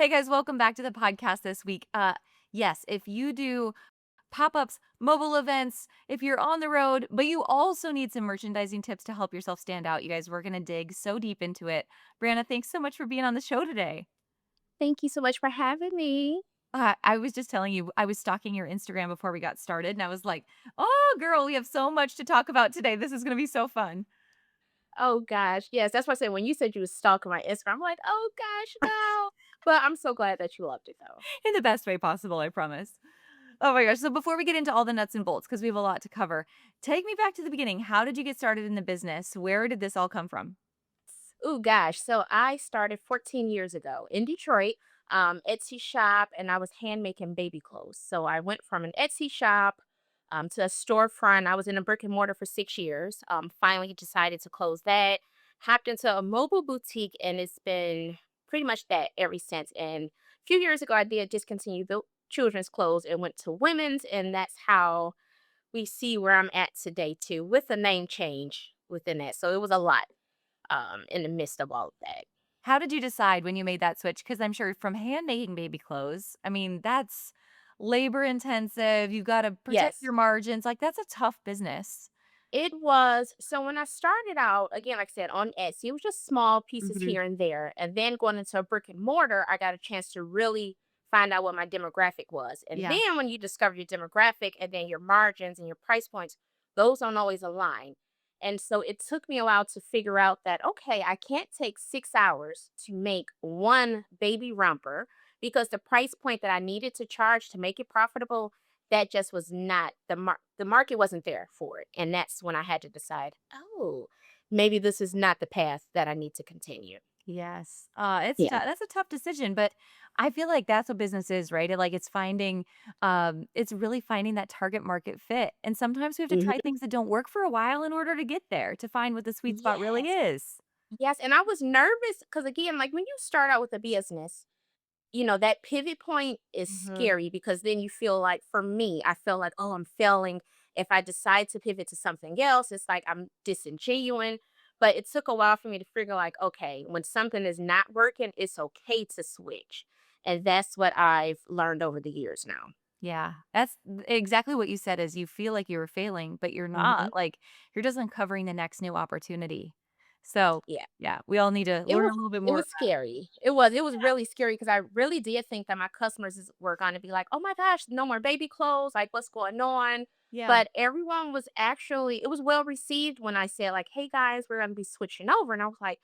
Hey guys, welcome back to the podcast this week. Yes, if you do pop-ups, mobile events, if you're on the road, but you also need some merchandising tips to help yourself stand out, you guys, we're gonna dig so deep into it. Brianna, thanks so much for being on the show today. Thank you so much for having me. I was just telling you, I was stalking your Instagram before we got started, and I was like, "Oh, girl, we have so much to talk about today. This is gonna be so fun." Oh gosh, yes, that's why I said when you said you was stalking my Instagram, I'm like, oh gosh, no. But I'm so glad that you loved it though. In the best way possible, I promise. Oh my gosh. So before we get into all the nuts and bolts, because we have a lot to cover, take me back to the beginning. How did you get started in the business? Where did this all come from? Oh gosh, so I started 14 years ago in Detroit, Etsy shop, and I was hand making baby clothes. So I went from an Etsy shop to a storefront. I was in a brick and mortar for 6 years. Finally decided to close that. Hopped into a mobile boutique, and it's been pretty much that ever since. And a few years ago, I did discontinue the children's clothes and went to women's, and that's how we see where I'm at today too, with a name change within that. So it was a lot in the midst of all of that. How did you decide when you made that switch? Because I'm sure from hand making baby clothes, I mean, that's labor intensive. You got to protect Yes, your margins. Like, that's a tough business. it was. So when I started out, again, like I said, on Etsy, it was just small pieces Mhm. here and there. And then going into a brick and mortar, I got a chance to really find out what my demographic was. And Yeah. then when you discover your demographic and then your margins and your price points, those don't always align. And so it took me a while to figure out that, okay, I can't take 6 hours to make one baby romper because the price point that I needed to charge to make it profitable, that just was not the market wasn't there for it, and that's when I had to decide, "Oh, maybe this is not the path that I need to continue." Yes. Yeah. That's a tough decision, but I feel like that's what business is, right? It's finding it's really finding that target market fit. And sometimes we have to try Mhm. things that don't work for a while in order to get there, to find what the sweet spot really Yes. is. Yes, and I was nervous because again, like, when you start out with a business, that pivot point is Mhm. scary because then you feel like for me, I feel like, "Oh, I'm failing." If I decide to pivot to something else, it's like I'm disingenuine. But it took a while for me to figure like, okay, when something is not working, it's okay to switch. And that's what I've learned over the years now. Yeah. That's exactly what you said is you feel like you were failing, but you're Hmm. not. Like you're just uncovering the next new opportunity. So, Yeah. yeah, we all need to It learn was a little bit it more was about scary. It was really scary because I really did think that my customers were gonna be like, "Oh my gosh, no more baby clothes, like, what's going on?" yeah. But everyone was actually it was well received when I said like, "Hey guys, we're gonna be switching over." And I was like,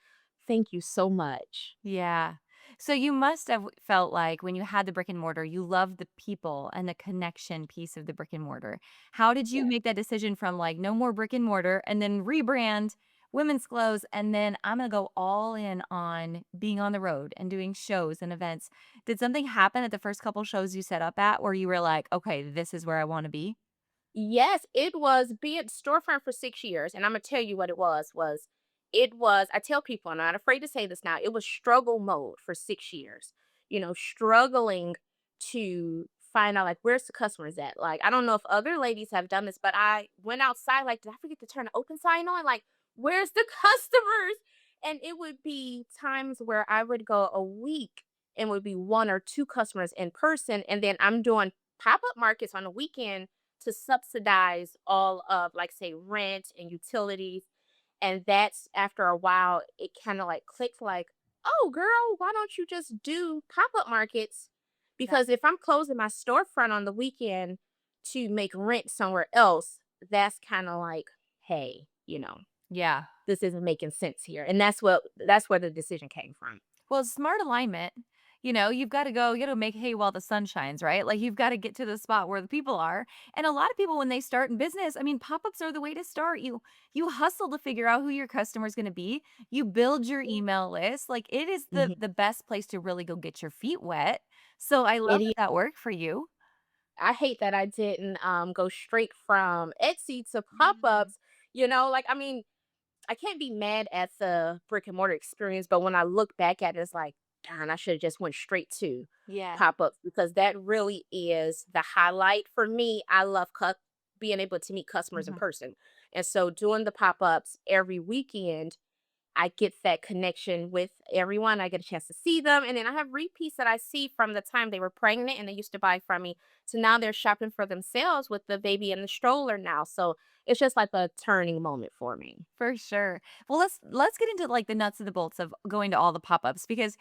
"Thank you so much." Yeah. So you must have felt like when you had the brick and mortar, you loved the people and the connection piece of the brick and mortar. How did you Yeah. make that decision from like no more brick and mortar and then rebrand women's clothes and then I'm going to go all in on being on the road and doing shows and events? Did something happen at the first couple shows you set up at where you were like, okay, this is where I want to be? Yes, it was be at storefront for 6 years, and Imma tell you what it was I tell people, I'm not afraid to say this now, it was struggle mode for 6 years, struggling to find out, like, where's the customers at? Like, I don't know if other ladies have done this, but I went outside, like, "Did I forget to turn the open sign on?" Like, "Where's the customers?" And it would be times where I would go a week and would be 1 or 2 customers in person, and then I'm doing pop-up markets on the weekend to subsidize all of like say rent and utilities, and that's after a while it kind of like clicked like, oh girl, why don't you just do pop-up markets, Yeah. because if I'm closing my storefront on the weekend to make rent somewhere else, that's kind of like, hey, Yeah. this isn't making sense here, and that's where the decision came from. Well, smart alignment, you've gotta go you gotta make hay while the sun shines, right? Like, you've gotta get to the spot where the people are, and a lot of people, when they start in business, I mean, pop-ups are the way to start. You hustle to figure out who your customer's gonna be, you build your email list, like, it is the Mhm. the best place to really go get your feet wet, so I love It that that worked for you. I hate that I didn't go straight from Etsy to Mm. pop-ups. Like, I mean, I can't be mad at the brick and mortar experience, but when I look back at it, it's like, darn, I should have just went straight to Yeah. pop-ups because that really is the highlight for me. I love being able to meet customers in Mhm. person. And so doing the pop-ups every weekend, I get that connection with everyone. I get a chance to see them. And then I have repeats that I see from the time they were pregnant and they used to buy from me. So now they're shopping for themselves with the baby in the stroller now. So it's just like a turning moment for me. For sure. Well, let's get into, like, the nuts and the bolts of going to all the pop-ups because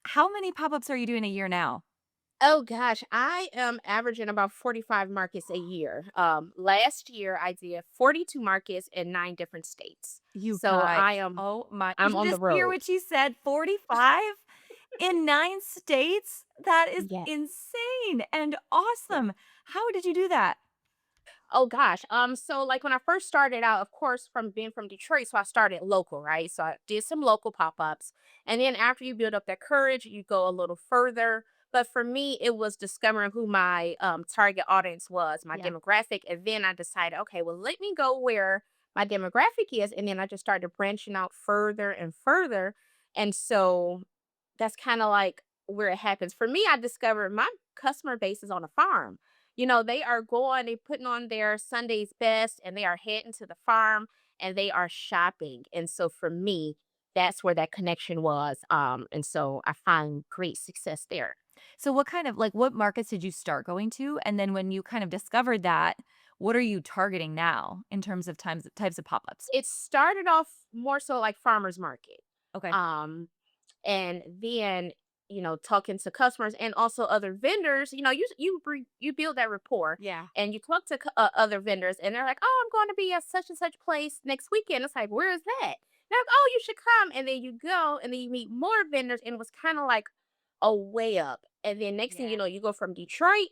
how many pop-ups are you doing a year now? Oh gosh, I am averaging about 45 markets a year. Last year I did 42 markets in 9 different states. You So guys, I am oh my, did I'm you on the just hear road. what she said? 45 in 9 states? That is Yeah. insane and Yeah. awesome. How did you do that? Oh gosh. So like when I first started out, of course, from being from Detroit, so I started local, right? So I did some local pop-ups. And then after you build up that courage, you go a little further. But for me, it was discovering who my target audience was, my Yeah. demographic. And then I decided, okay, well, let me go where my demographic is. And then I just started branching out further and further. And so that's kind of like where it happens. For me, I discovered my customer base is on a farm. They are going, they putting on their Sunday's best and they are heading to the farm and they are shopping. And so for me, that's where that connection was. And so I find great success there. So what kind of like, what markets did you start going to? And then when you kind of discovered that, what are you targeting now in terms of types of pop-ups? It started off more so like farmers market. Okay. Um, and then talking to customers and also other vendors, you build that rapport Yeah. and you talk to other vendors and they're like, oh, I'm going to be at such and such place next weekend. It's like, where is that? They're like, oh, you should come. And then you go and then you meet more vendors and it was kind of like a way up. And then next thing you Yeah. know, you go from Detroit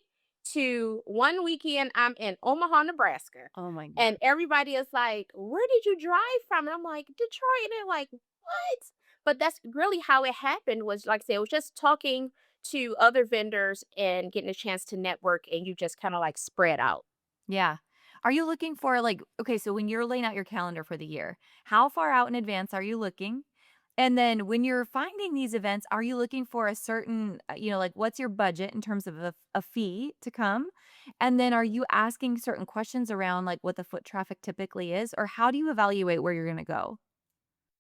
to one weekend I'm in Omaha, Nebraska. Oh my god. And everybody is like, where did you drive from? And I'm like, Detroit. And they're like, what? But that's really how it happened was like I said, it was just talking to other vendors and getting a chance to network and you just kind of like spread out. Yeah. Are you looking for like okay, so when you're laying out your calendar for the year, how far out in advance are you looking? And then when you're finding these events, are you looking for a certain, like what's your budget in terms of a fee to come? And then are you asking certain questions around like what the foot traffic typically is? Or how do you evaluate where you're going to go?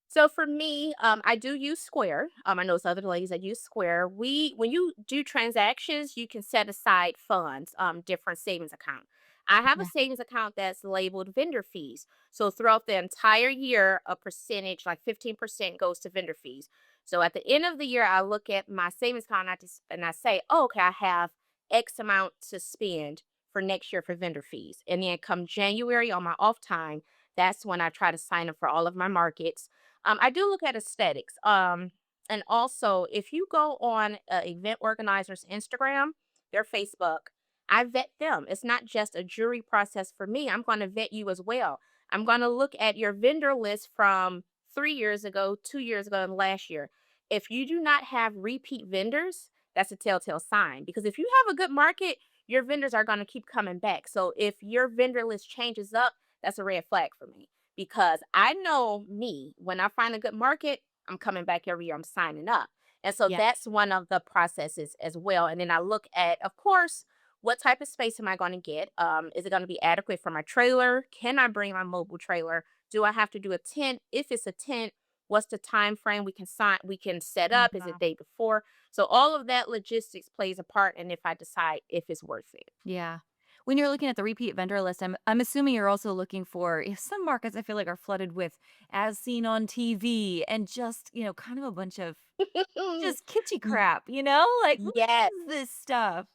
So for me, I do use Square. I know some other ladies that use Square. When you do transactions, you can set aside funds, different savings account. I have a Yeah. savings account that's labeled vendor fees. So throughout the entire year, a percentage, like 15%, goes to vendor fees. So at the end of the year, I look at my savings account and I say, oh, okay, I have X amount to spend for next year for vendor fees. And then come January on my off time, that's when I try to sign up for all of my markets. I do look at aesthetics. And also, if you go on event organizers' Instagram, their Facebook, I vet them. It's not just a jury process for me. I'm going to vet you as well. I'm going to look at your vendor list from 3 years ago, 2 years ago, and last year. If you do not have repeat vendors, that's a telltale sign because if you have a good market, your vendors are going to keep coming back. So if your vendor list changes up, that's a red flag for me because I know me, when I find a good market, I'm coming back every year, I'm signing up. And so Yeah. that's one of the processes as well. And then I look at, of course, what type of space am I going to get? Is it going to be adequate for my trailer? Can I bring my mobile trailer? Do I have to do a tent? If it's a tent, what's the time frame we can set up? Is it Wow. day before? So all of that logistics plays a part and if I decide if it's worth it. Yeah. When you're looking at the repeat vendor list, I'm assuming you're also looking for if some markets I feel like are flooded with as seen on TV and just, kind of a bunch of just kitschy Y- crap, Like, what yes. is this stuff?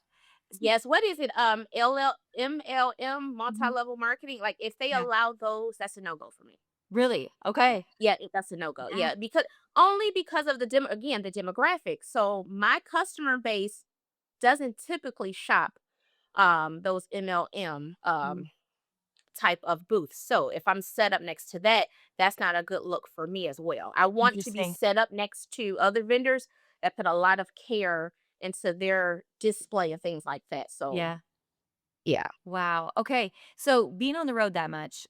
So Yes, what is it? MLM, mhm. multi-level marketing. Like if they Yeah. allow those, that's a no-go for me. Really? Yeah. Okay. Yeah, that's a no-go. Yeah. Yeah, because only because of the demographics. So my customer base doesn't typically shop those MLM Mm, type of booths. So if I'm set up next to that, that's not a good look for me as well. I want to be interesting. set up next to other vendors that put a lot of care into their display and things like that. So Yeah. yeah. Wow. Okay. So being on the road that much,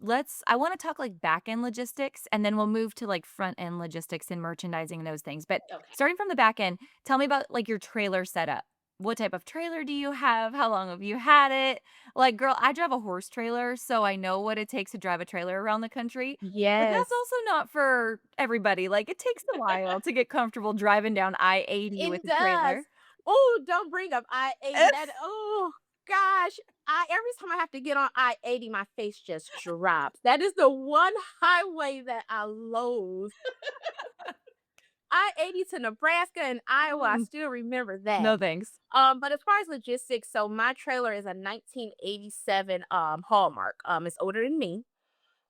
I want to talk like back end logistics and then we'll move to like front end logistics and merchandising and those things. But Okay. starting from the back end, tell me about like your trailer setup. what type of trailer do you have? How long have you had it? Like, girl, I drive a horse trailer, so I know what it takes to drive a trailer around the country, but that's Yes. also not for everybody. Like, it takes a while to get comfortable driving down I-80 with It a trailer. does. Oh, don't bring up I-80. That oh gosh. I every time I have to get on I-80, my face just drops. That is the one highway that I loathe. I-80 to Nebraska and Iowa, I Mm, still remember that. no thanks. But as far as logistics, so my trailer is a 1987 Hallmark. It's older than me.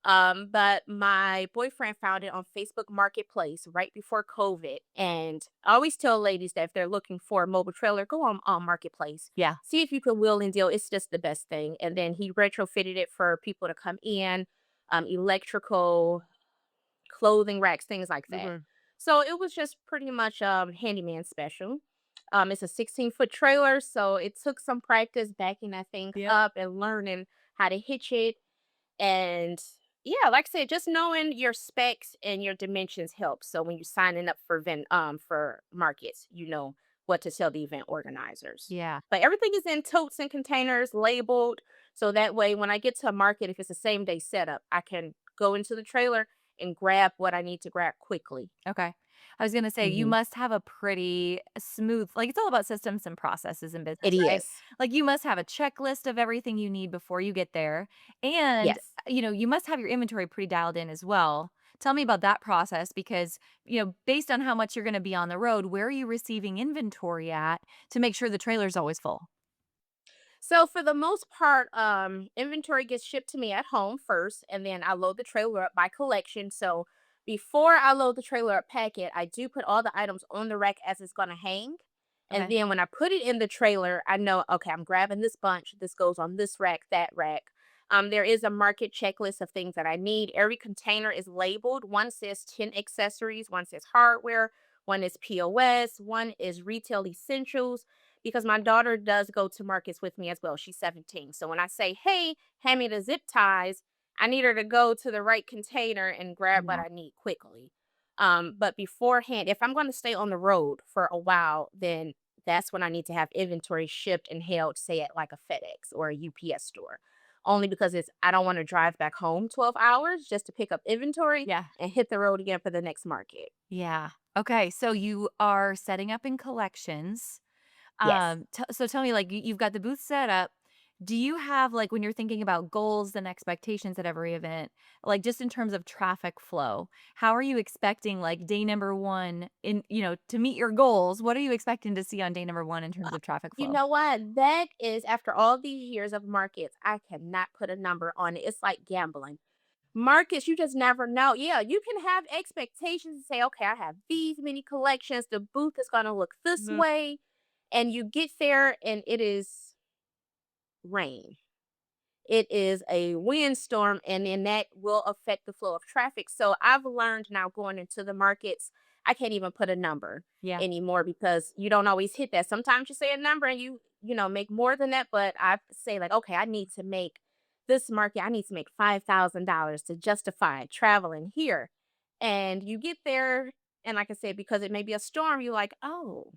But my boyfriend found it on Facebook Marketplace right before COVID. And I always tell ladies that if they're looking for a mobile trailer, go on Marketplace. Yeah. See if you can wheel and deal. It's just the best thing. And then he retrofitted it for people to come in, electrical, clothing racks, things like that. Mhm. So it was just pretty much handyman special. It's a 16-foot trailer, so it took some practice backing that thing Yep. up and learning how to hitch it and yeah, like I said, just knowing your specs and your dimensions helps. So when you're signing up for markets, you know what to tell the event organizers. Yeah. But everything is in totes and containers labeled. So that way when I get to a market, if it's a same day setup, I can go into the trailer and grab what I need to grab quickly. Okay. I was gonna say, you Hmm. must have a pretty smooth like, it's all about systems and processes in It business, right? is. Like, you must have a checklist of everything you need before you get there, and, Yes. you must have your inventory pretty dialed in as well. Tell me about that process because, based on how much you're gonna be on the road, where are you receiving inventory at to make sure the trailer's always full? So for the most part, inventory gets shipped to me at home first, and then I load the trailer up by collection. So before I load the trailer up packet, I do put all the items on the rack as it's gonna hang. And Okay. then when I put it in the trailer, I know, okay, I'm grabbing this bunch. This goes on this rack, that rack. There is a market checklist of things that I need. Every container is labeled. One says 10 accessories, one says hardware, one is POS, one is retail essentials because my daughter does go to markets with me as well. She's 17. So when I say, hey, hand me the zip ties, I need her to go to the right container and grab what Yeah. I need quickly. But beforehand, if I'm going to stay on the road for a while, then that's when I need to have inventory shipped and held, say at like a FedEx or a UPS store. Only because I don't want to drive back home 12 hours just to pick up inventory Yeah. and hit the road again for the next market. Yeah. Okay, so you are setting up in collections. Yes. So tell me, like, you've got the booth set up. Do you have, like, when you're thinking about goals and expectations at every event, like, just in terms of traffic flow, how are you expecting, like, day number 1 to meet your goals? What are you expecting to see on day number 1 in terms of traffic You flow? know what? That is after all these years of markets, I cannot put a number on it. It's like gambling. Markets, you just never know. Yeah, you can have expectations and say, okay, I have these many collections. The booth is going to look this Mhm. way. And you get there and it is rain. It is a windstorm, and then that will affect the flow of traffic. So I've learned now going into the markets, I can't even put a number Yeah. anymore because you don't always hit that. Sometimes you say a number and you make more than that, but I say like, okay, I need to make this market, I need to make $5,000 to justify traveling here. And you get there, and like I said, because it may be a storm, you're like, oh,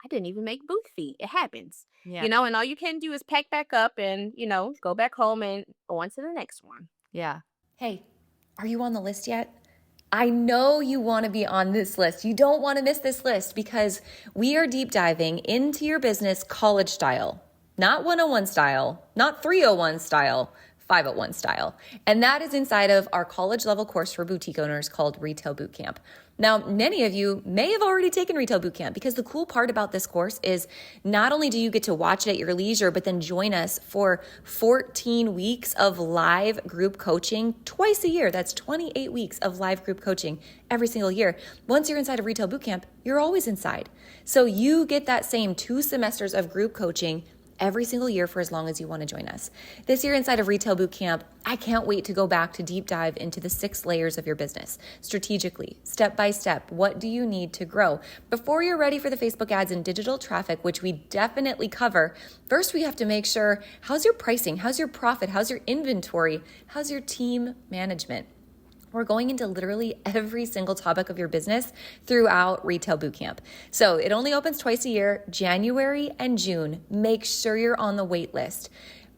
I didn't even make booth feet. It happens, Yeah. and all you can do is pack back up and, go back home and on to the next one. Yeah. Hey, are you on the list yet? I know you want to be on this list. You don't want to miss this list because we are deep diving into your business college style, not 101 style, not 301 style, 501 style. And that is inside of our college level course for boutique owners called Retail Bootcamp. Now, many of you may have already taken Retail Bootcamp because the cool part about this course is not only do you get to watch it at your leisure, but then join us for 14 weeks of live group coaching twice a year. That's 28 weeks of live group coaching every single year. Once you're inside of Retail Bootcamp, you're always inside. So you get that same 2 semesters of group coaching every single year for as long as you want to join us. This year inside of Retail Bootcamp, I can't wait to go back to deep dive into the 6 layers of your business. Strategically, step by step, what do you need to grow? Before you're ready for the Facebook ads and digital traffic, which we definitely cover, first we have to make sure, how's your pricing? How's your profit? How's your inventory? How's your team management? We're going into literally every single topic of your business throughout Retail Bootcamp. So it only opens twice a year, January and June. Make sure you're on the wait list.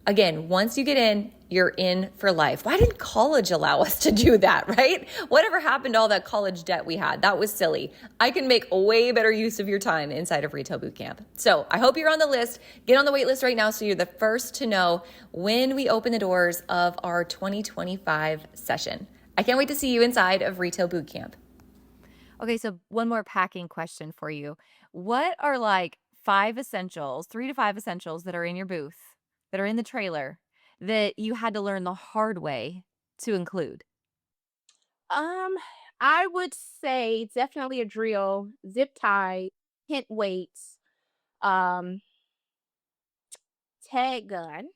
Again, once you get in, you're in for life. Why didn't college allow us to do that, right? Whatever happened to all that college debt we had? That was silly. I can make a way better use of your time inside of Retail Bootcamp. So I hope you're on the list. Get on the wait list right now so you're the first to know when we open the doors of our 2025 session. I can't wait to see you inside of Retail Bootcamp. Okay, so one more packing question for you. What are like 5 essentials, 3 to 5 essentials that are in your booth, that are in the trailer, that you had to learn the hard way to include? Um, I would say definitely a drill, zip tie, hint weights, um, tag gun,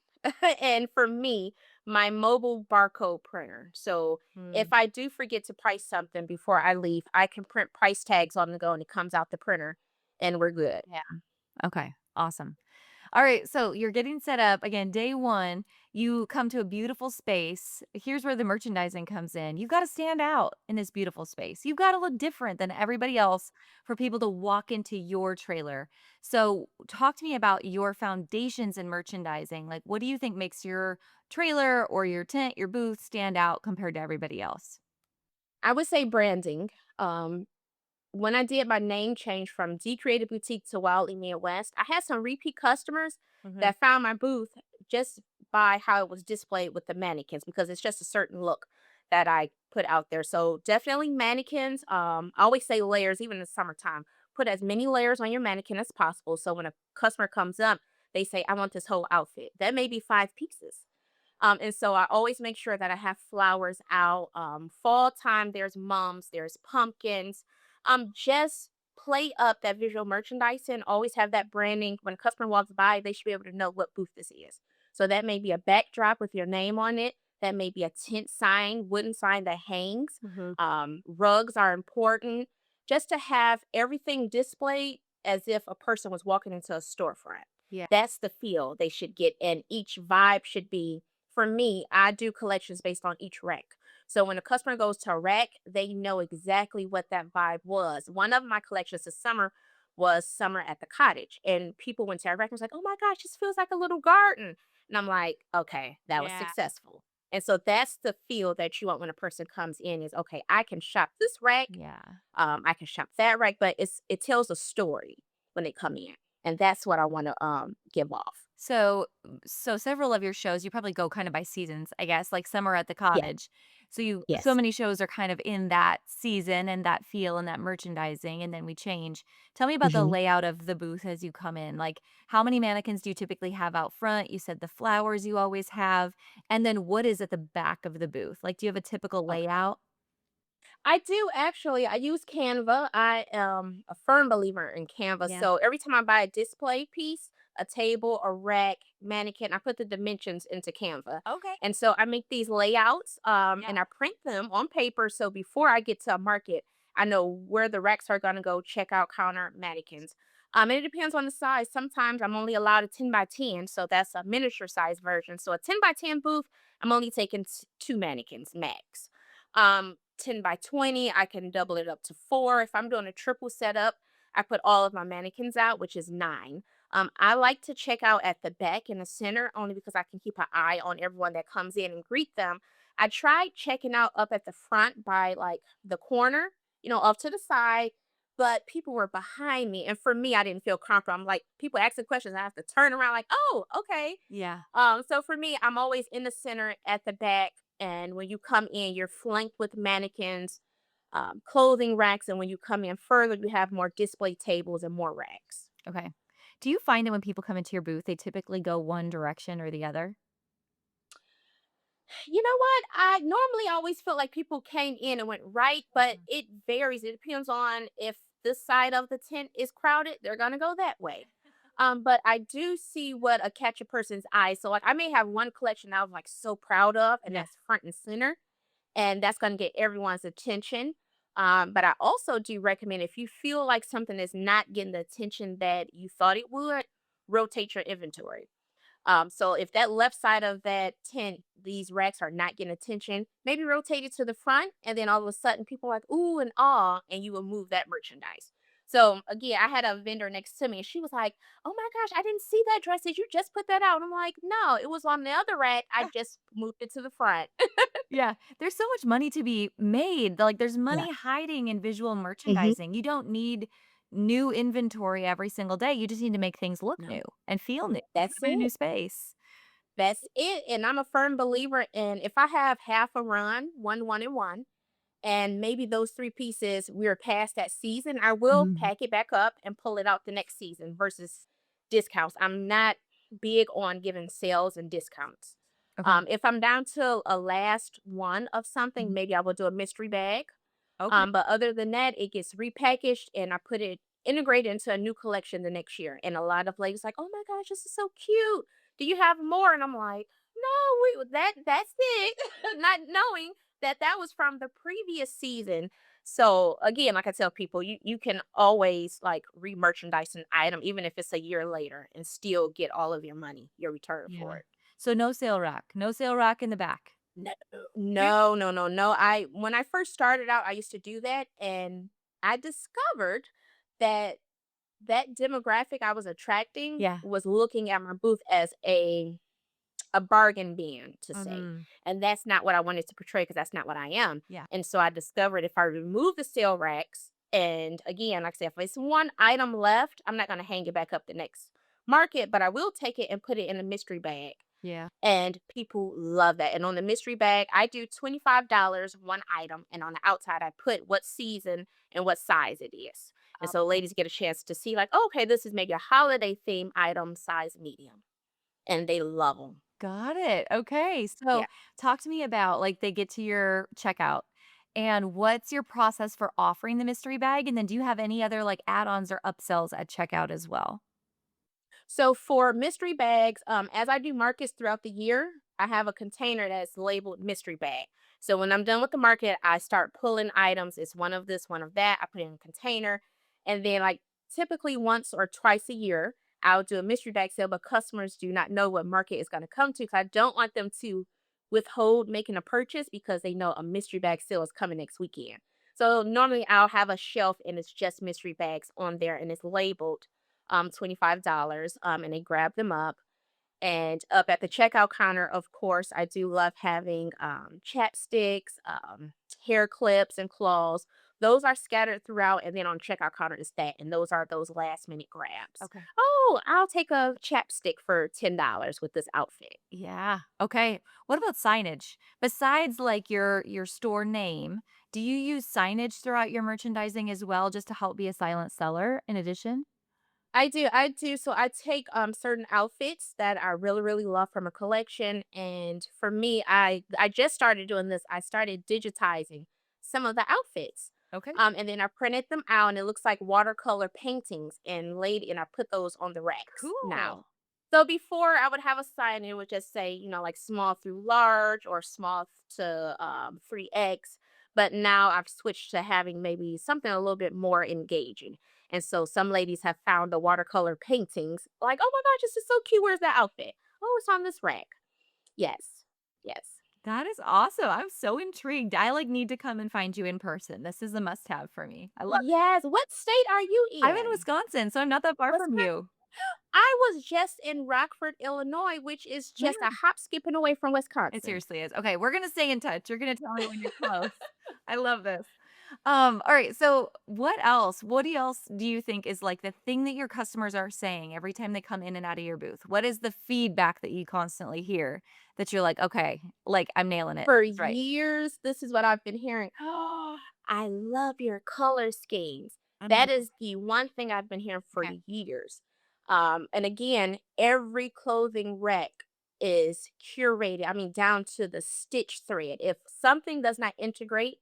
and for me, my mobile barcode printer. So if Mm, I do forget to price something before I leave, I can print price tags on the go and it comes out the printer and we're good. yeah. Okay, awesome. All right, so you're getting set up. Again, day one, you come to a beautiful space. Here's where the merchandising comes in. You've got to stand out in this beautiful space. You've got to look different than everybody else for people to walk into your trailer. So, talk to me about your foundations in merchandising. Like, what do you think makes your trailer or your tent, your booth stand out compared to everybody else? I would say branding. Um, when I did my name change from D Creative Boutique to Wildly Midwest, I had some repeat customers Hmm. that found my booth just by how it was displayed with the mannequins because it's just a certain look that I put out there. So definitely mannequins. I always say layers, even in the summertime. Put as many layers on your mannequin as possible. So when a customer comes up, they say, I want this whole outfit. That may be 5 pieces. And so I always make sure that I have flowers out. Fall time, there's mums, there's pumpkins. Just play up that visual merchandising. Always have that branding. When a customer walks by, they should be able to know what booth this is. So that may be a backdrop with your name on it. That may be a tent sign, wooden sign that hangs. Hmm. Rugs are important. Just to have everything displayed as if a person was walking into a storefront. Yeah. That's the feel they should get, and each vibe should be for me, I do collections based on each rack. So when a customer goes to a rack, they know exactly what that vibe was. One of my collections this summer was Summer at the Cottage. And people went to our rack and was like, oh my gosh, this feels like a little garden. And I'm like, okay, that was Yeah. successful. And so that's the feel that you want when a person comes in is okay, I can shop this rack, Yeah. I can shop that rack, but it tells a story when they come in. And that's what I want to give off. So several of your shows, you probably go kind of by seasons, I guess, like Summer at the Yeah. Cottage. So Yes. many shows are kind of in that season and that feel and that merchandising, and then we change. Tell me about the Mhm. layout of the booth as you come in. Like, how many mannequins do you typically have out front? You said the flowers you always have, and then what is at the back of the booth? Like, do you have a typical layout? I do actually. I use Canva. I am a firm believer in Canva. Yeah. So every time I buy a display piece, a table, a rack, mannequin, I put the dimensions into Canva. Okay. And so I make these layouts Yeah. and I print them on paper. So before I get to a market, I know where the racks are going to go, checkout counter, mannequins. And it depends on the size. Sometimes I'm only allowed a 10 by 10. So that's a miniature size version. So a 10 by 10 booth, I'm only taking two mannequins max. 10 by 20, I can double it up to 4. If I'm doing a triple setup, I put all of my mannequins out, which is 9. I like to check out at the back in the center only because I can keep an eye on everyone that comes in and greet them. I tried checking out up at the front by like the corner, off to the side, but people were behind me. And for me, I didn't feel comfortable. I'm like, people asking questions. I have to turn around, like, oh, okay. Yeah. So for me, I'm always in the center at the back. And when you come in, you're flanked with mannequins, clothing racks. And when you come in further, you have more display tables and more racks. Okay. Do you find that when people come into your booth, they typically go one direction or the other? You know what? I normally always felt like people came in and went right, but Mhm. it varies. It depends on if this side of the tent is crowded, they're gonna go that way. But I do see what a catch a person's eye. So like I may have one collection I was like so proud of, and Yeah. that's front and center, and that's gonna get everyone's attention. But I also do recommend if you feel like something is not getting the attention that you thought it would, rotate your inventory. So if that left side of that tent, these racks are not getting attention, maybe rotate it to the front, and then all of a sudden people are like, ooh and ah, and you will move that merchandise. So again, I had a vendor next to me and she was like, oh my gosh, I didn't see that dress. Did you just put that out? I'm like, no, it was on the other rack. I just moved it to the front. Yeah, there's so much money to be made. Like, there's Yeah. money hiding in visual Hmm. merchandising. You don't need new inventory every single day. You just need to make things look No, new and feel new. Put that's 'em in a new it. space. That's it. And I'm a firm believer in if I have half a run, one and one, and maybe those three pieces we're past that season, I will Mhm. pack it back up and pull it out the next season versus discounts. I'm not big on giving sales and discounts. Okay. If I'm down to a last one of something, Mhm. maybe I will do a mystery bag. Okay. But other than that, it gets repackaged and I put it integrated into a new collection the next year. And a lot of ladies like, oh my gosh, this is so cute. Do you have more? And I'm like, no, that's it. Not knowing that that was from the previous season. So again, like I tell people, you can always like re-merchandise an item, even if it's a year later, and still get all of your money, your return for Yeah. it. So no sale rack. No sale rack in the back. No, You no. I when I first started out, I used to do that, and I discovered that that demographic I was attracting Yeah. was looking at my booth as a bargain bin to say, Mhm. and that's not what I wanted to portray because that's not what I am. Yeah. And so I discovered if I remove the sale racks, and again, like I said, if it's one item left, I'm not going to hang it back up the next market, but I will take it and put it in a mystery bag Yeah. and people love that. And on the mystery bag, I do $25 one item. And on the outside, I put what season and what size it is. And so Okay. ladies get a chance to see, like, oh, okay, this is maybe a holiday theme item, size medium. And they love them. Got it. Okay. Yeah. So talk to me about like they get to your checkout and what's your process for offering the mystery bag? And then do you have any other like add-ons or upsells at checkout as well? So for mystery bags, as I do markets throughout the year, I have a container that's labeled mystery bag. So when I'm done with the market, I start pulling items. It's one of this, one of that. I put it in a container. And then like typically once or twice a year, I'll do a mystery bag sale, but customers do not know what market is going to come to because I don't want them to withhold making a purchase because they know a mystery bag sale is coming next weekend. So normally I'll have a shelf and it's just mystery bags on there and it's labeled $25, and they grab them up. And up at the checkout counter, of course, I do love having chapsticks, hair clips, and claws. Those are scattered throughout, and then on checkout counter is that, and those are those last minute grabs. Okay. Oh, I'll take a chapstick for $10 with this outfit. Yeah. Okay. What about signage? Besides like your store name, do you use signage throughout your merchandising as well just to help be a silent seller in addition? I do. So I take certain outfits that I really, really love from a collection. And for me, I just started doing this. I started digitizing some of the outfits. Okay. And then I printed them out and it looks like watercolor paintings and I put those on the racks now. Cool. So before I would have a sign, and it would just say, like small through large or small to 3X. But now I've switched to having maybe something a little bit more engaging. And so some ladies have found the watercolor paintings like, oh my gosh, this is so cute. Where's that outfit? Oh, it's on this rack. Yes. Yes. That is awesome. I'm so intrigued. I like need to come and find you in person. This is a must have for me. I love it. Yes. What state are you I'm in in? Wisconsin, so I'm not that far What's from that? you. I was just in Rockford, Illinois, which is just a hop skipping away from It Wisconsin. seriously is. Okay, we're gonna stay in touch. You're gonna tell me when you're close. I love this. All right. So what else? Else do you think is like the thing that your customers are saying every time they come in and out of your booth? What is the feedback that you constantly hear that you're like, okay, like I'm nailing it. For That's right. years, this is what I've been hearing. Oh, I love your color schemes. Mm. That is the one thing I've been hearing for Okay. years. And again, every clothing rack is curated. I mean, down to the stitch thread. If something does not integrate,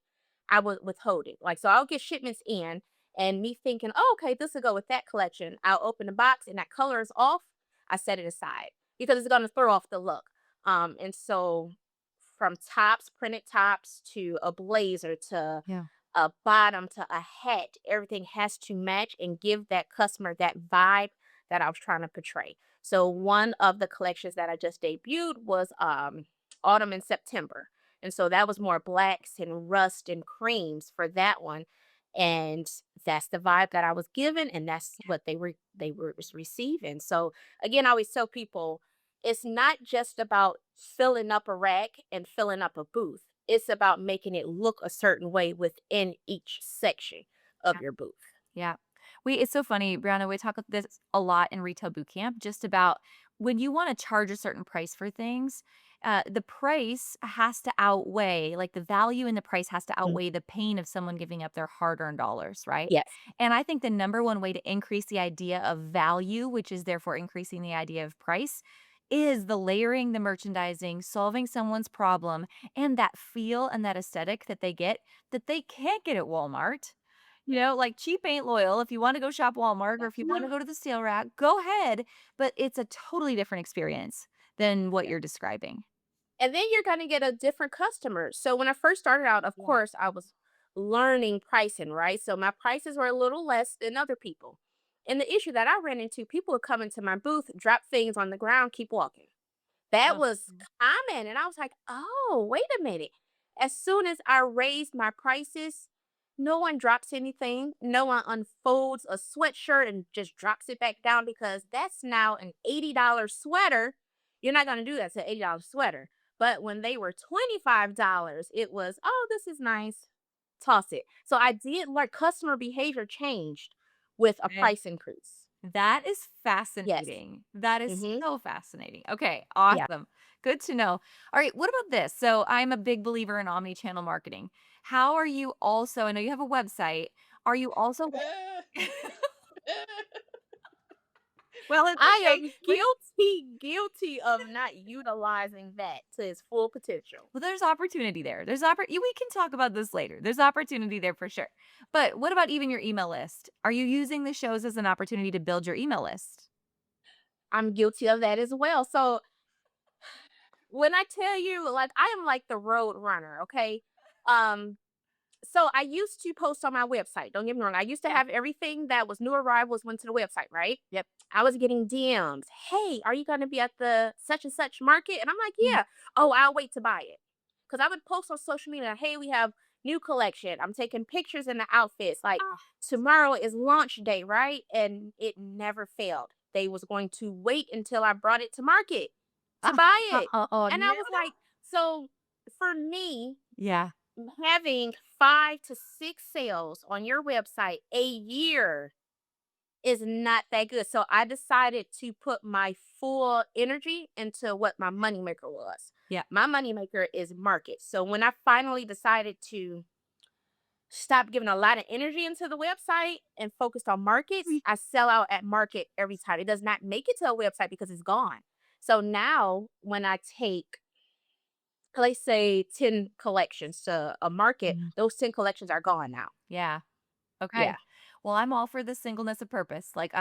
I would withhold it. Like, so I'll get shipments in and me thinking, oh, okay, this will go with that collection. I'll open the box and that color is off. I set it aside because it's going to throw off the look. And so from tops, printed tops to a blazer to Yeah. a bottom to a hat, everything has to match and give that customer that vibe that I was trying to portray. So one of the collections that I just debuted was autumn and September. And so that was more blacks and rust and creams for that one. And that's the vibe that I was given, and that's what they were receiving. So again, I always tell people it's not just about filling up a rack and filling up a booth. It's about making it look a certain way within each section of your booth. Yeah. It's so funny, Brianna, we talk about this a lot in retail boot camp, just about when you want to charge a certain price for things, the price has to outweigh, like the value in the price has to Mm. outweigh the pain of someone giving up their hard earned dollars, right? Yes. And I think the number one way to increase the idea of value, which is therefore increasing the idea of price, is the layering, the merchandising, solving someone's problem, and that feel and that aesthetic that they get that they can't get at Walmart. Like cheap ain't loyal. If you wanna go shop Walmart or if you wanna Yeah. go to the sale rack, go ahead, but it's a totally different experience than what you're describing. And then you're gonna get a different customer. So when I first started out, of Yeah. course, I was learning pricing, right? So my prices were a little less than other people. And the issue that I ran into, people would come into my booth, drop things on the ground, keep walking. That Ugh. was common, and I was like, "Oh, wait a minute." As soon as I raised my prices, no one drops anything. No one unfolds a sweatshirt and just drops it back down because that's now an $80 sweater. You're not gonna do that to an $80 sweater. But when they were $25, it was, "Oh, this is nice. Toss it." So I did learn customer behavior changed with a Okay. price increase. That is Yes. fascinating. That is Mhm. so fascinating. Okay, Yeah. awesome. Good to know. Alright, what about this? So, I'm a big believer in omni-channel marketing. How are you also I know you have a website. Are you also Well, it's I okay. am We guilty of not utilizing that to its full potential. Well, there's opportunity there. We can talk about this later. There's opportunity there for sure. But what about even your email list? Are you using the shows as an opportunity to build your email list? I'm guilty of that as well. So when I tell you, like, I am like the road runner, okay? Um, So I used to post on my website. Don't get me wrong. I used to Yeah. have everything that was new arrivals went to the website, right? Yep. I was getting DMs. Hey, are you going to be at the such and such market? And I'm like, Mhm. yeah. Oh, I'll wait to buy it. Because I would post on social media, hey, we have new collection. I'm taking pictures in the outfits. Like Ah, tomorrow is launch day, right? And it never failed. They was going to wait until I brought it to market to ah, buy it. oh, And I no, was no. like, so for me, Yeah. having 5 to 6 sales on your website a year is not that good. So I decided to put my full energy into what my moneymaker was. Yeah. My moneymaker is market. So when I finally decided to stop giving a lot of energy into the website and focused on markets, I sell out at market every time. It does not make it to a website because it's gone. So now when I take, let's say, 10 collections to a market, Mhm. those 10 collections are gone now. Yeah. Yeah. Okay. Well, I'm all for the singleness of purpose. Like,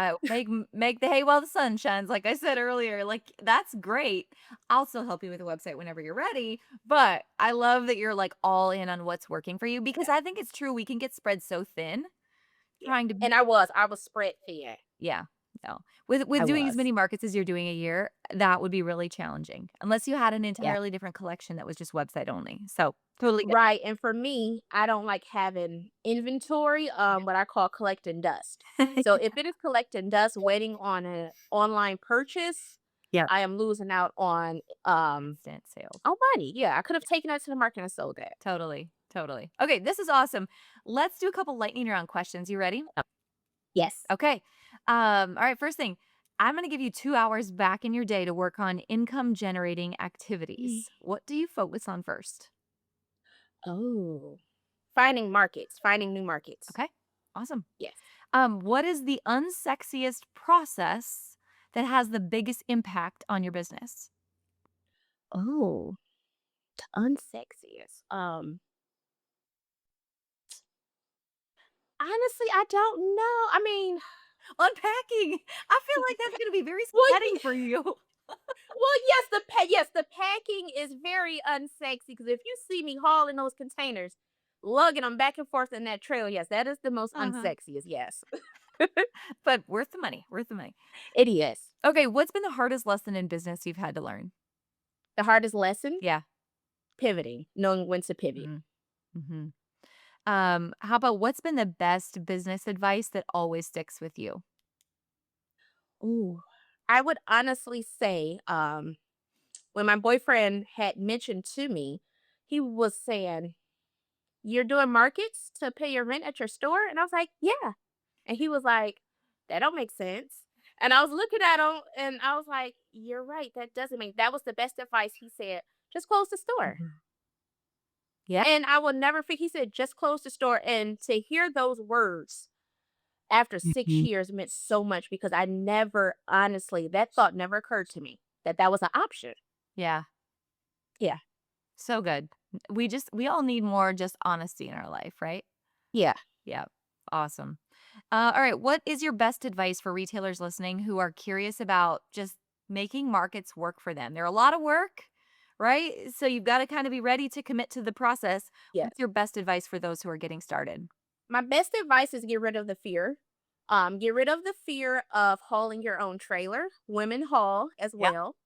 make the hay while the sun shines. Like I said earlier, like that's great. I'll still help you with the website whenever you're ready. But I love that you're like all in on what's working for you because Yeah. I think it's true. We can get spread so thin Yeah. trying to And I was spread thin. Yeah, no. With I doing as was. many markets as you're doing a year, that would be really challenging, unless you had an Yeah. entirely different collection that was just website only. So, totally get Right. And for me, I don't like having inventory, what I call collecting dust. So if it is collecting dust waiting on an online purchase, Yeah. I am losing out Instant sales. on money. Yeah. I could have taken that to the market and sold that. Totally, totally. Okay, this is awesome. Let's do a couple lightning round questions. You ready? Yes. Okay. All right, first thing, I'm gonna give you 2 hours back in your day to work on income generating Mm. activities. What do you focus on first? Oh. Finding markets, finding new markets. Okay, awesome. Yes. What is the unsexiest process that has the biggest impact on your business? Oh, unsexiest. Honestly, I don't know. I mean, Unpacking. I feel like that's gonna be very well, sweating for you. yes, the packing is very unsexy because if you see me hauling those containers, lugging them back and forth in that trail, yes, that is the most Uh-huh. unsexiest. Yes. But worth the money, worth the money. It is. Okay, what's been the hardest lesson in business you've had to learn? The hardest lesson, Yeah. pivoting, knowing when to pivot. Mhm, mhm. How about what's been the best business advice that always sticks with you? Ooh. I would honestly say, when my boyfriend had mentioned to me, he was saying, "You're doing markets to pay your rent at your store?" And I was like, "Yeah." And he was like, "That don't make sense." And I was looking at him and I was like, "You're right. That doesn't make." That was the best advice. He said, "Just close the store." Mhm. Yeah. And I will never forget. He said, "Just close the store." And to hear those words after 6 Mhm. years meant so much because I never, honestly, that thought never occurred to me that that was an option. Yeah. Yeah. So good. We all need more just honesty in our life, right? Yeah. Yeah. Awesome. All right. What is your best advice for retailers listening who are curious about just making markets work for them? They're a lot of work, right? So you've got to kind of be ready to commit to the process. Yes. What's your best advice for those who are getting started? My best advice is get rid of the fear. Get rid of the fear of hauling your own trailer. Women haul as Yeah. well.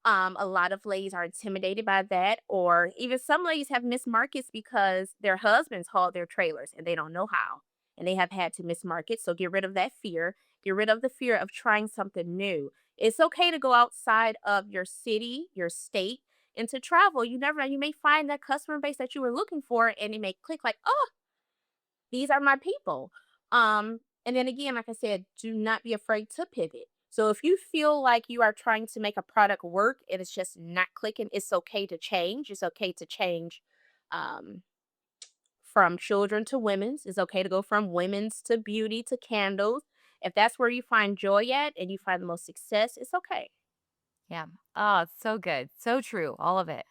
A lot of ladies are intimidated by that, or even some ladies have missed markets because their husbands haul their trailers and they don't know how, and they have had to miss markets. So get rid of that fear. Get rid of the fear of trying something new. It's okay to go outside of your city, your state, and to travel. You never know. You may find that customer base that you were looking for, and it may click like, oh, these are my people. And then again, like I said, do not be afraid to pivot. So if you feel like you are trying to make a product work and it's just not clicking, it's okay to change. It's okay to change um, from children to women's. It's okay to go from women's to beauty to candles. If that's where you find joy at and you find the most success, it's okay. Yeah. Oh, it's so good. So true. All of it.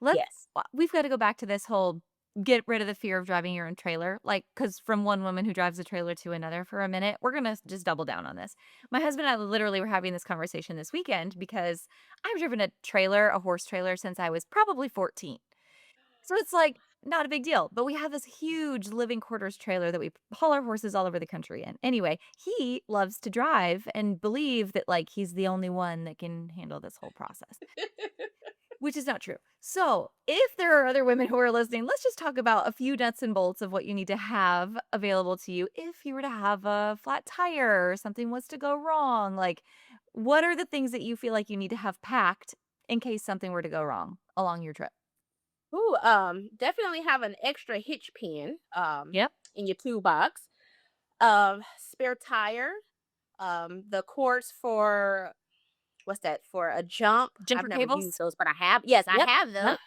Let's Yes. we've got to go back to this whole get rid of the fear of driving your own trailer. Like, because from one woman who drives a trailer to another for a minute, we're going to just double down on this. My husband and I literally were having this conversation this weekend because I've driven a trailer, a horse trailer, since I was probably 14. So it's like not a big deal. But we have this huge living quarters trailer that we haul our horses all over the country in. Anyway, he loves to drive and believe that like he's the only one that can handle this whole process. Which is not true. So, if there are other women who are listening, let's just talk about a few nuts and bolts of what you need to have available to you if you were to have a flat tire or something was to go wrong. Like, what are the things that you feel like you need to have packed in case something were to go wrong along your trip? Ooh, definitely have an extra hitch pin Yep. in your toolbox. Spare tire, the cords for what's that for a jump. I've Jumper never used cables? those, but I have. Yes, I Yep. have them. Yep.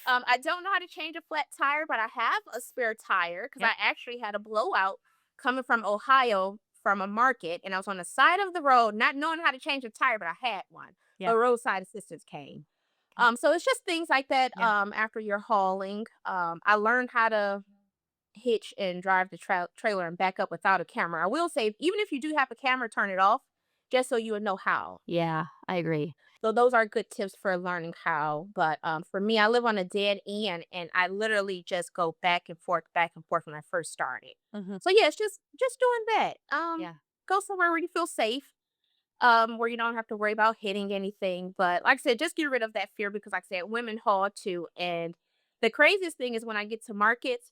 I don't know how to change a flat tire, but I have a spare tire because Yep. I actually had a blowout coming from Ohio from a market, and I was on the side of the road, not knowing how to change a tire, but I had one. Yeah. But roadside assistance came. So it's just things like that. Yeah. After you're hauling, I learned how to hitch and drive the trailer and back up without a camera. I will say, even if you do have a camera, turn it off just so you would know how. Yeah. I agree. So those are good tips for learning how. But for me, I live on a dead end, and I literally just go back and forth when I first started. Mhm. So yeah, it's just doing that. Yeah. Go somewhere where you feel safe, where you don't have to worry about hitting anything. But like I said, just get rid of that fear because, like I said, women haul too. And the craziest thing is when I get to markets,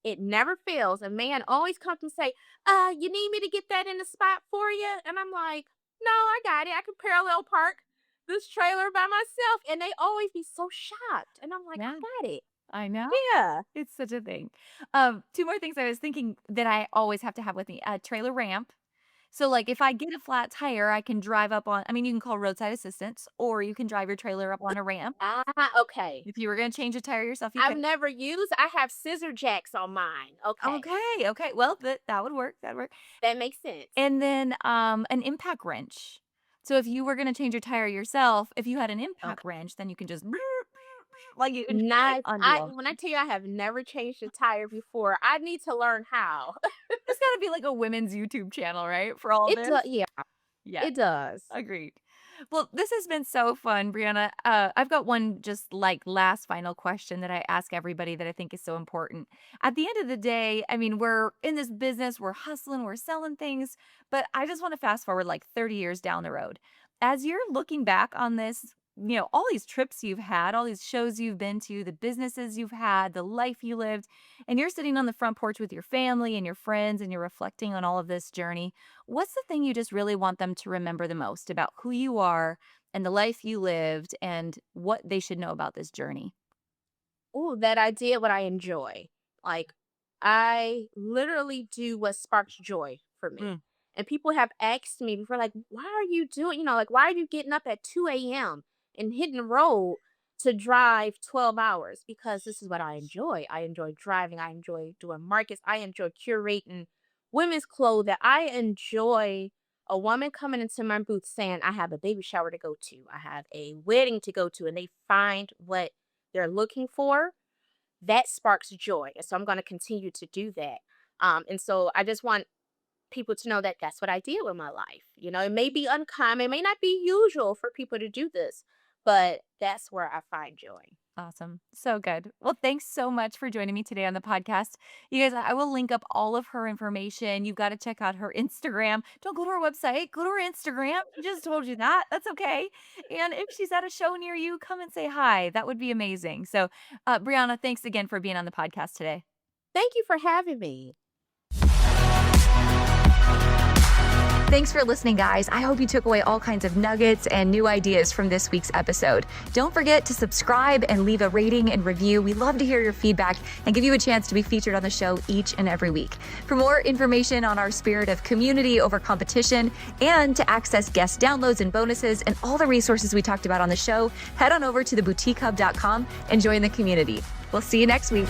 it never fails. A man always comes and say, you need me to get that in the spot for you?" And I'm like, "No, I got it. I can parallel park this trailer by myself." And they always be so shocked. And I'm like, Yeah. "I got it." I know. Yeah. It's such a thing. Two more things I was thinking that I always have to have with me, a trailer ramp. So, like, if I get a flat tire, I can drive up on I mean, you can call roadside assistance, or you can drive your trailer up on a ramp. Okay. If you were gonna change a tire yourself, you I've could. never used, I have scissor jacks on mine. Okay. Okay, okay, well, that would work, that'd work. That makes sense. And then, an impact wrench. So, if you were gonna change your tire yourself, if you had an impact Okay. wrench, then you can just like, you can try it Nice. on I your own. when I tell you I have never changed a tire before, I need to learn how. There's gotta be, like, a women's YouTube channel, right, for all It this? does, yeah, Yes, it does. agreed. Well, this has been so fun, Brianna. I've got one just like last final question that I ask everybody that I think is so important. At the end of the day, I mean, we're in this business, we're hustling, we're selling things, but I just want to fast forward like 30 years down the road. As you're looking back on this, all these trips you've had, all these shows you've been to, the businesses you've had, the life you lived, and you're sitting on the front porch with your family and your friends and you're reflecting on all of this journey. What's the thing you just really want them to remember the most about who you are and the life you lived and what they should know about this journey? Ooh, that I did what I enjoy. Like, I literally do what sparks joy for me. Mm. And people have asked me before, like, why are you doing, like, why are you getting up at 2 a.m. and hitting the road to drive 12 hours? Because this is what I enjoy. I enjoy driving. I enjoy doing markets. I enjoy curating women's clothes. I enjoy a woman coming into my booth saying, I have a baby shower to go to, I have a wedding to go to, and they find what they're looking for. That sparks joy. And so I'm going to continue to do that. And so I just want people to know that that's what I did with my life. It may be uncommon, it may not be usual for people to do this, but that's where I find joy. Awesome. So good. Well, thanks so much for joining me today on the podcast. You guys, I will link up all of her information. You've got to check out her Instagram. Don't go to her website, go to her Instagram. I just told you that. That's okay. And if she's at a show near you, come and say hi. That would be amazing. So, Brianna, thanks again for being on the podcast today. Thank you for having me. Thanks for listening, guys. I hope you took away all kinds of nuggets and new ideas from this week's episode. Don't forget to subscribe and leave a rating and review. We love to hear your feedback and give you a chance to be featured on the show each and every week. For more information on our spirit of community over competition and to access guest downloads and bonuses and all the resources we talked about on the show, head on over to theboutiquehub.com and join the community. We'll see you next week.